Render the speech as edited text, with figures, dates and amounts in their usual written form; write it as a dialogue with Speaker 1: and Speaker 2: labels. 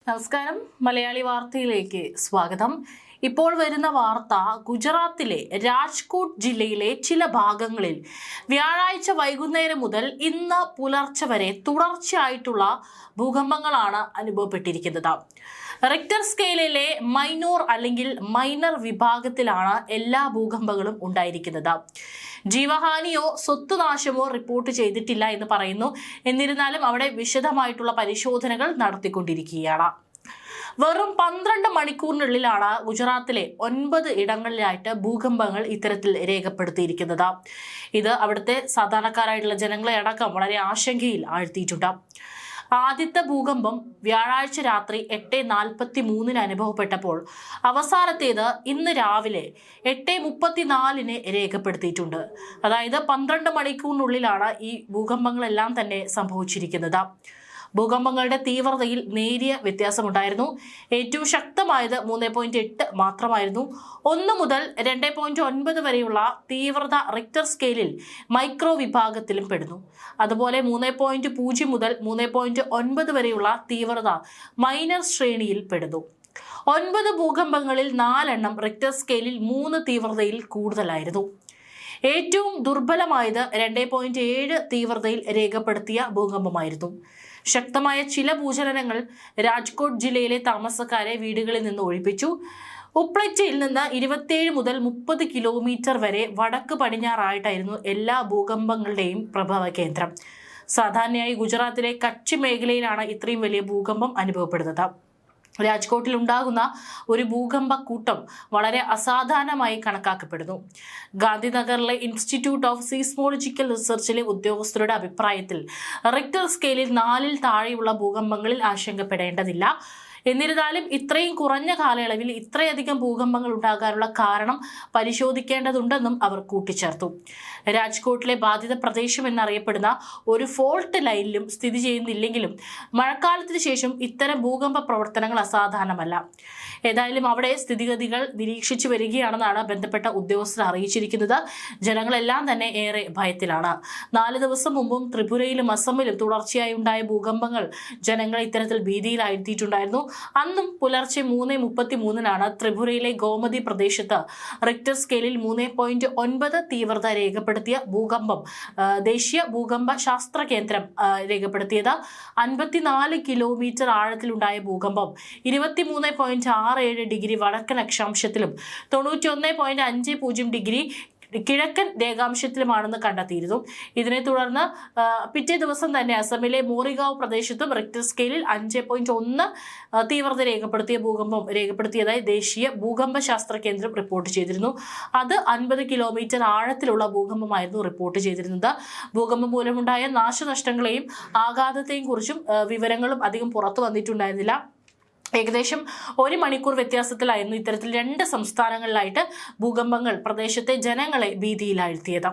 Speaker 1: നമസ്കാരം, മലയാളി വാർത്തയിലേക്ക് സ്വാഗതം. ഇപ്പോൾ വരുന്ന വാർത്ത ഗുജറാത്തിലെ രാജ്കോട്ട് ജില്ലയിലെ ചില ഭാഗങ്ങളിൽ വ്യാഴാഴ്ച വൈകുന്നേരം മുതൽ ഇന്ന് പുലർച്ചെ വരെ തുടർച്ചയായിട്ടുള്ള ഭൂകമ്പങ്ങളാണ് അനുഭവപ്പെട്ടിരിക്കുന്നത്. റിക്ടർ സ്കെയിലിലെ മൈനോർ അല്ലെങ്കിൽ മൈനർ വിഭാഗത്തിലാണ് എല്ലാ ഭൂകമ്പങ്ങളും ഉണ്ടായിരിക്കുന്നത്. ജീവഹാനിയോ സ്വത്തുനാശമോ റിപ്പോർട്ട് ചെയ്തിട്ടില്ല എന്ന് പറയുന്നു. എന്നിരുന്നാലും അവിടെ വിശദമായിട്ടുള്ള പരിശോധനകൾ നടത്തിക്കൊണ്ടിരിക്കുകയാണ്. വെറും 12 മണിക്കൂറിനുള്ളിലാണ് ഗുജറാത്തിലെ 9 ഇടങ്ങളിലായിട്ട് ഭൂകമ്പങ്ങൾ ഇത്തരത്തിൽ രേഖപ്പെടുത്തിയിരിക്കുന്നത്. ഇത് അവിടുത്തെ സാധാരണക്കാരായിട്ടുള്ള ജനങ്ങളെ അടക്കം വളരെ ആശങ്കയിൽ ആഴ്ത്തിയിട്ടുണ്ട്. ആദ്യത്തെ ഭൂകമ്പം വ്യാഴാഴ്ച രാത്രി 8:43 അനുഭവപ്പെട്ടപ്പോൾ അവസാനത്തേത് ഇന്ന് രാവിലെ 8:34 രേഖപ്പെടുത്തിയിട്ടുണ്ട്. അതായത് 12 മണിക്കൂറിനുള്ളിലാണ് ഈ ഭൂകമ്പങ്ങളെല്ലാം തന്നെ സംഭവിച്ചിരിക്കുന്നത്. ഭൂകമ്പങ്ങളുടെ തീവ്രതയിൽ നേരിയ വ്യത്യാസമുണ്ടായിരുന്നു. ഏറ്റവും ശക്തമായത് 3.8 മാത്രമായിരുന്നു. 1 മുതൽ 2.9 വരെയുള്ള തീവ്രത റിക്ടർ സ്കെയിലിൽ മൈക്രോ വിഭാഗത്തിലും പെടുന്നു. അതുപോലെ 3.0 മുതൽ 3.9 വരെയുള്ള തീവ്രത മൈനർ ശ്രേണിയിൽ പെടുന്നു. 9 ഭൂകമ്പങ്ങളിൽ 4 റിക്ടർ സ്കെയിലിൽ 3 തീവ്രതയിൽ കൂടുതലായിരുന്നു. ഏറ്റവും ദുർബലമായത് 2.7 തീവ്രതയിൽ രേഖപ്പെടുത്തിയ ഭൂകമ്പമായിരുന്നു. ശക്തമായ ചില ഭൂചലനങ്ങൾ രാജ്കോട്ട് ജില്ലയിലെ താമസക്കാരെ വീടുകളിൽ നിന്ന് ഒഴിപ്പിച്ചു. ഉപ്ലറ്റയിൽ നിന്ന് 27 മുതൽ 30 കിലോമീറ്റർ വരെ വടക്ക് പടിഞ്ഞാറായിട്ടായിരുന്നു എല്ലാ ഭൂകമ്പങ്ങളുടെയും പ്രഭവ കേന്ദ്രം. സാധാരണയായി ഗുജറാത്തിലെ കച്ച് മേഖലയിലാണ് ഇത്രയും വലിയ ഭൂകമ്പം അനുഭവപ്പെടുന്നത്. രാജ്കോട്ടിൽ ഉണ്ടാകുന്ന ഒരു ഭൂകമ്പ കൂട്ടം വളരെ അസാധാരണമായി കണക്കാക്കപ്പെടുന്നു. ഗാന്ധിനഗറിലെ ഇൻസ്റ്റിറ്റ്യൂട്ട് ഓഫ് സീസ്മോളജിക്കൽ റിസർച്ചിലെ ഉദ്യോഗസ്ഥരുടെ അഭിപ്രായത്തിൽ റിക്ടർ സ്കെയിലിൽ 4-ൽ താഴെയുള്ള ഭൂകമ്പങ്ങളിൽ ആശങ്കപ്പെടേണ്ടതില്ല. എന്നിരുന്നാലും ഇത്രയും കുറഞ്ഞ കാലയളവിൽ ഇത്രയധികം ഭൂകമ്പങ്ങൾ ഉണ്ടാകാനുള്ള കാരണം പരിശോധിക്കേണ്ടതുണ്ടെന്നും അവർ കൂട്ടിച്ചേർത്തു. രാജ്കോട്ടിലെ ബാധിത പ്രദേശം എന്നറിയപ്പെടുന്ന ഒരു ഫോൾട്ട് ലൈനിലും സ്ഥിതി ചെയ്യുന്നില്ലെങ്കിലും മഴക്കാലത്തിന് ശേഷം ഇത്തരം ഭൂകമ്പ പ്രവർത്തനങ്ങൾ അസാധാരണമല്ല. ഏതായാലും അവിടെ സ്ഥിതിഗതികൾ നിരീക്ഷിച്ചു വരികയാണെന്നാണ് ബന്ധപ്പെട്ട ഉദ്യോഗസ്ഥർ അറിയിച്ചിരിക്കുന്നത്. ജനങ്ങളെല്ലാം തന്നെ ഏറെ ഭയത്തിലാണ്. 4 ദിവസം മുമ്പും ത്രിപുരയിലും അസമിലും തുടർച്ചയായി ഉണ്ടായ ഭൂകമ്പങ്ങൾ ജനങ്ങളെ ഇത്തരത്തിൽ ഭീതിയിലാഴ്ത്തിയിട്ടുണ്ടായിരുന്നു. അന്നും പുലർച്ചെ 3:33 ത്രിപുരയിലെ ഗോമതി പ്രദേശത്ത് റിക്ടർ സ്കെയിലിൽ 3.9 തീവ്രത രേഖപ്പെടുത്തിയ ഭൂകമ്പം ദേശീയ ഭൂകമ്പ ശാസ്ത്ര കേന്ദ്രം രേഖപ്പെടുത്തിയത്. 54 കിലോമീറ്റർ ആഴത്തിലുണ്ടായ ഭൂകമ്പം 23.67 ഡിഗ്രി വടക്കൻ അക്ഷാംശത്തിലും 91.50 ഡിഗ്രി കിഴക്കൻ രേഖാംശത്തിലുമാണെന്ന് കണ്ടെത്തിയിരുന്നു. ഇതിനെ തുടർന്ന് പിറ്റേ ദിവസം തന്നെ അസമിലെ മോറിഗാവ് പ്രദേശത്തും റിക്ടർ സ്കെയിലിൽ 5.1 തീവ്രത രേഖപ്പെടുത്തിയതായി ദേശീയ ഭൂകമ്പ ശാസ്ത്ര കേന്ദ്രം റിപ്പോർട്ട് ചെയ്തിരുന്നു. അത് 50 കിലോമീറ്റർ ആഴത്തിലുള്ള ഭൂകമ്പമായിരുന്നു റിപ്പോർട്ട് ചെയ്തിരുന്നത്. ഭൂകമ്പം മൂലമുണ്ടായ നാശനഷ്ടങ്ങളെയും ആഘാതത്തെയും കുറിച്ചും വിവരങ്ങളും അധികം പുറത്തു വന്നിട്ടുണ്ടായിരുന്നില്ല. ഏകദേശം 1 മണിക്കൂർ വ്യത്യാസത്തിലായിരുന്നു ഇത്തരത്തിൽ 2 സംസ്ഥാനങ്ങളിലായിട്ട് ഭൂകമ്പങ്ങൾ പ്രദേശത്തെ ജനങ്ങളെ ഭീതിയിലാഴ്ത്തിയത്.